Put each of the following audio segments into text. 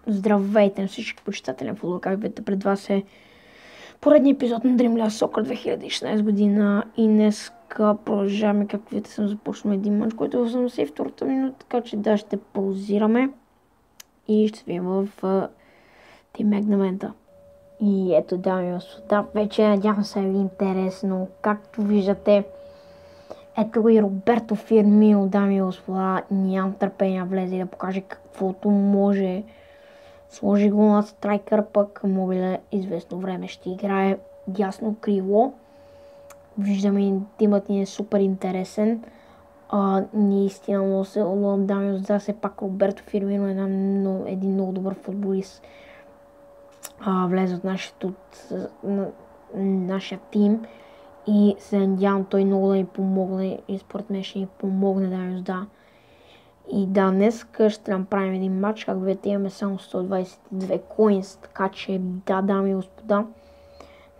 Здравейте на всички почитатели на футбол. Как видите, пред вас е поредния епизод на Dreamland Soccer 2016 година и днес продължаваме, както видите, съм започнал един мач, който е в 82-та минута, така че да, ще паузираме и ще видим в тимегнамента. И ето, дами и господа, вече надявам се ви интересно. Както виждате, ето го и Роберто Фирмино, дами и господа. Нямам търпение да влезе и да покаже каквото може. Сложи го на страйкър, пък Мобиле известно време ще играе дясно крило. Виждаме, тимът ни е супер интересен. Наистина много се лъвам, дами и господа, все пак Роберто Фирмино е един много добър футболист. Влезе от нашия тим и се надявам той много да ни помогне и според мен ще ни помогне, дами и господа. И да, днес ще направим един матч, как видите имаме само 122 коинс, така че да, дами и господа,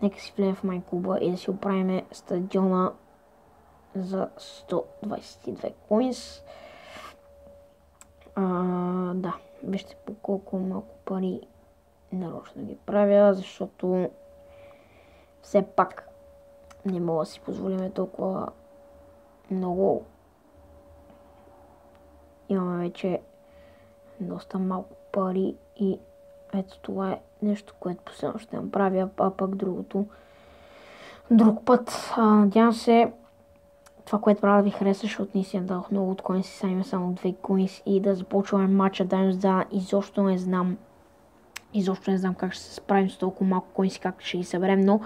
нека си влезем в майклуба и да си оправим стадиона за 122 коинс. Да, вижте по колко малко пари нарочно ги правя, защото все пак не мога да си позволим толкова много. Имаме вече доста малко пари и ето това е нещо, което последно ще направя, а пък другото друг път. Надявам се това, което правя да ви хареса, защото наистина дадох много от коинси, сега има само 2 коинси и да започваме матча, да изобщо не знам как ще се справим с толкова малко коинси, как ще ги съберем, но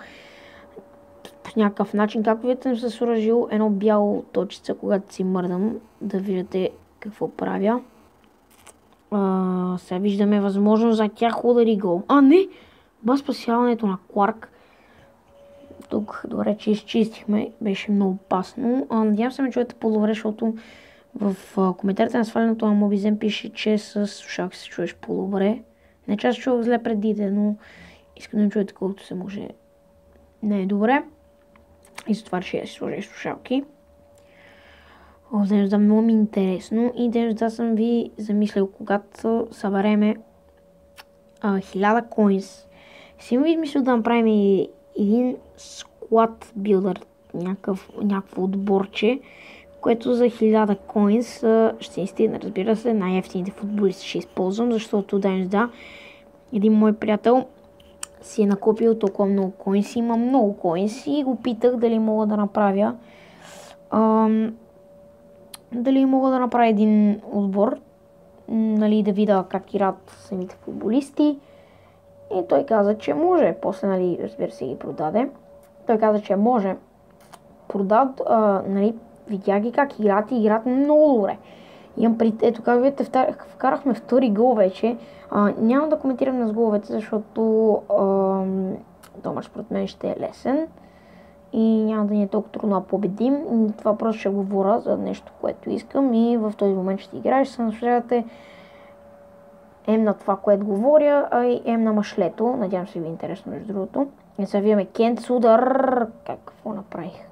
по някакъв начин, както видите, съм се сложил едно бяло точица, когато си мърдам, да видите какво правя. Сега виждаме възможност за тях удари гол. Не! Спасяването на Кларк. Тук, добре, че изчистихме. Беше много опасно. Надявам се ме чуете по-добре, защото в коментарите на свалянето на Мобизен пише, че с слушалки се чуеш по-добре. Не че аз чувах зле преди, но искам да ме чуете колкото се може. Не е добре. И затова ще си сложа и слушалки. Да, много ми е интересно и да съм ви замислил, когато събереме 1000 коинс. Си ми измислил да направим един склад билдър, някакво отборче, което за 1000 коинс ще стигне, разбира се, най-ефтините футболисти ще използвам, защото един мой приятел си е накупил толкова много коинси, има много коинси и го питах дали мога да направя един отбор, да видя как играят самите футболисти. И той каза, че може. После, разбира се, ги продаде. Той каза, че може. Видя ги как играят и играят много добре. Ето как видите, вкарахме втори гол вече. Няма да коментирам с головете, защото този мач според мен ще е лесен. И няма да ни е толкова трудно да победим. Това просто ще говоря за нещо, което искам и в този момент ще играеш. Ще се наслаждавате на това, което говоря, а и на машлето. Надявам се ви е интересно между другото. И сега виеме Кент с удар. Какво направих?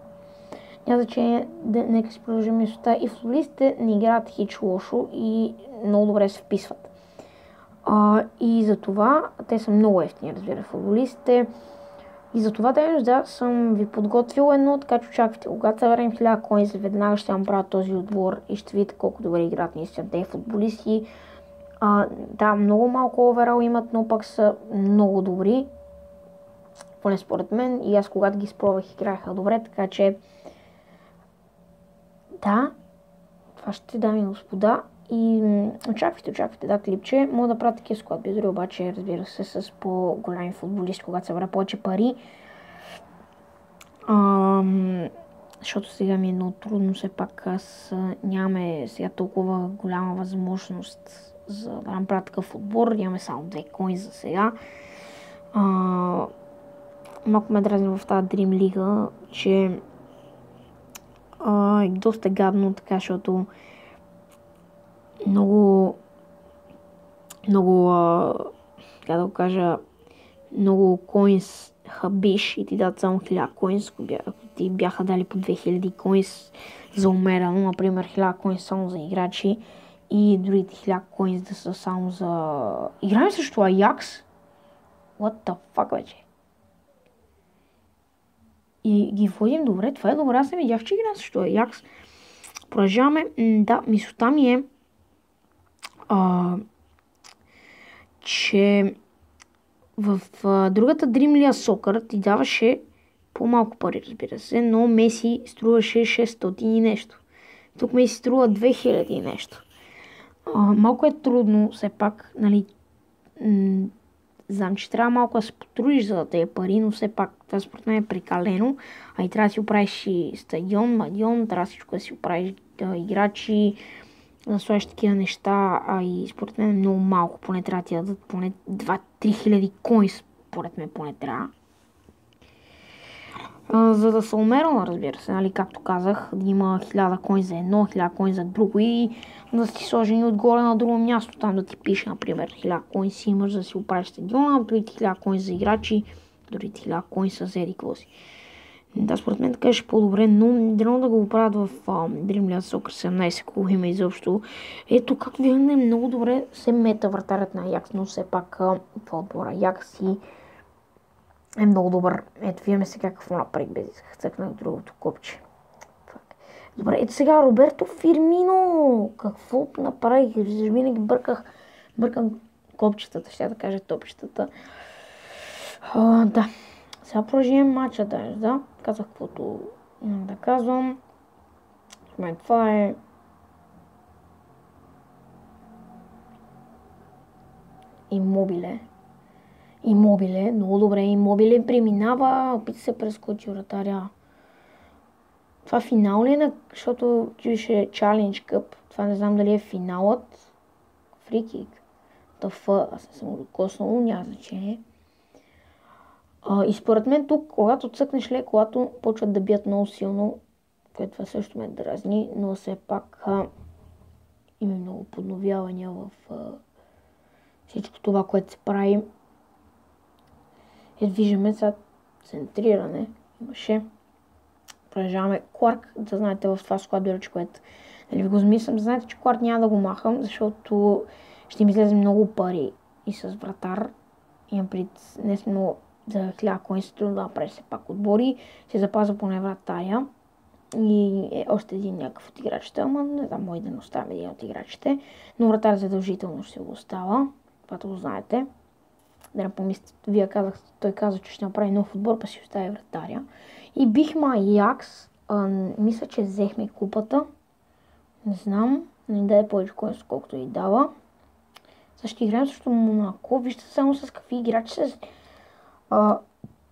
Няма значение, нека си продължим мисълта. И футболистите не играят хич лошо и много добре се вписват. И за това те са много ефтини, разбира, футболистите. И за това съм ви подготвил едно, така че очаквайте. Когато съберем 1000 коинс, веднага ще вам правя този отбор и ще видите колко добре играят наистина те футболисти. Много малко оверал имат, но пък са много добри. Поне според мен. И аз когато ги спробвах, играеха добре, така че да, това ще дами и господа. И очаквайте, клипче. Мога да правя такива склад билдъри, обаче, разбира се, с по-голями футболисти, когато събера повече пари. Защото сега ми е много трудно, все пак аз нямаме сега толкова голяма възможност за да направя такъв отбор. Имаме само 2 коини за сега. Малко ме дразни в тази Dream Лига, че е доста гадно, така, защото много коинс хабиш и ти дадат само 1000 коинс, ако ти бяха дали по 2000 коинс за умерено, например 1000 коинс само за играчи и другите 1000 коинс да са само за... Играем срещу Аякс? What the fuck, вече? И ги водим добре, това е добре, аз не видях, че играем срещу Аякс. Продължаваме, да, мисълта ми е, че в другата Dream League Soccer ти даваше по-малко пари, разбира се, но Меси струваше 600 и нещо. Тук Меси струва 2000 и нещо. Малко е трудно, все пак, нали, знам, че трябва малко да се потрудиш за тези пари, но все пак това според мен е прекалено. А и трябва да си оправиш и стадион, мадион, трябва всичко да си оправиш играчи, да сложиш такива неща, а и според мен е много малко, поне трябва да ти дадат поне 2-3 хиляди коин, според мен поне трябва. За да са умерено, разбира се, нали, както казах, да има 1000 коин за едно, 1000 коин за друго и да си сложени отгоре на друго място, там да ти пише, например, 1000 коин си имаш да си оправиш стадиона, другите 1000 коин за играчи, другите 1000 коин са за еди какво си. Да, според мен така ще по-добре, но дано да го оправят в Dream League Soccer 17, ако има изобщо. Ето, както виждаме, много добре се мета вратарят на Аякс, но все пак това отбор Аякс и е много добър. Ето, виждаме сега какво направи без цъкнах другото копче. Добре, ето сега Роберто Фирмино. Какво направих? Винаги бъркам копчетата, ще да кажа топчетата. Да. Сега продължим матча, да. Казах каквото имам да казвам. Това е... Имобиле, много добре. Имобиле преминава, опита се прескочи вратаря. Това финал ли е, защото чуеше Challenge Cup. Това не знам дали е финалът. Фрикик. ТФ, аз не съм го докоснал, няма значение. И според мен тук, когато цъкнеш леко, когато почват да бият много силно, което това също ме дразни, но все пак има много подновявания в всичко това, което се прави. Виждаме сега центриране. Имаше. Продължаваме Кларк, да знаете в това складбираче, което нали ви го замислям, да знаете, че Кларк няма да го махам, защото ще ми излезе много пари и с вратар. Имам пред не само за 1000 коин се трудно да направиш все пак отбори, ще запазя поне вратаря и още един някакъв от играчите, ама не знам, може да не оставим един от играчите, но вратар задължително ще го остава, това го знаете. Да не помислите, той каза, че ще направи нов отбор, па си остави вратаря. И бихме Аякс, мисля, че взехме купата, не знам, не даде повече коин, колкото и дава. Също играем срещу Монако, вижте само с какви играчи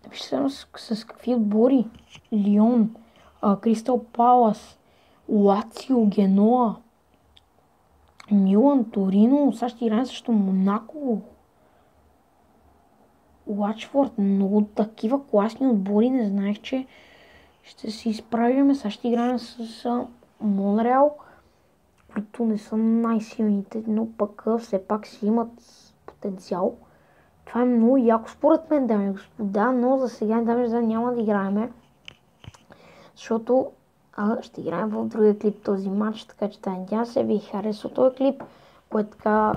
вижте само с какви отбори. Лион, Кристал Палас, Лацио, Геноа, Милан, Торино, сега ще играем срещу Монако, Лачфорд, много такива класни отбори, не знаех, че ще си изправяме. Сега ще играем с Монреал, които не са най-силните, но пък все пак си имат потенциал. Това е много яко според мен, дами и господа, но за сега, дами и господа, няма да играем, защото ще играем в другия клип този матч, така че надявам се ви харесва този клип, който така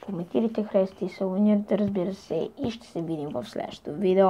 коментирайте, харесайте и се абонирайте, разбира се, и ще се видим в следващото видео.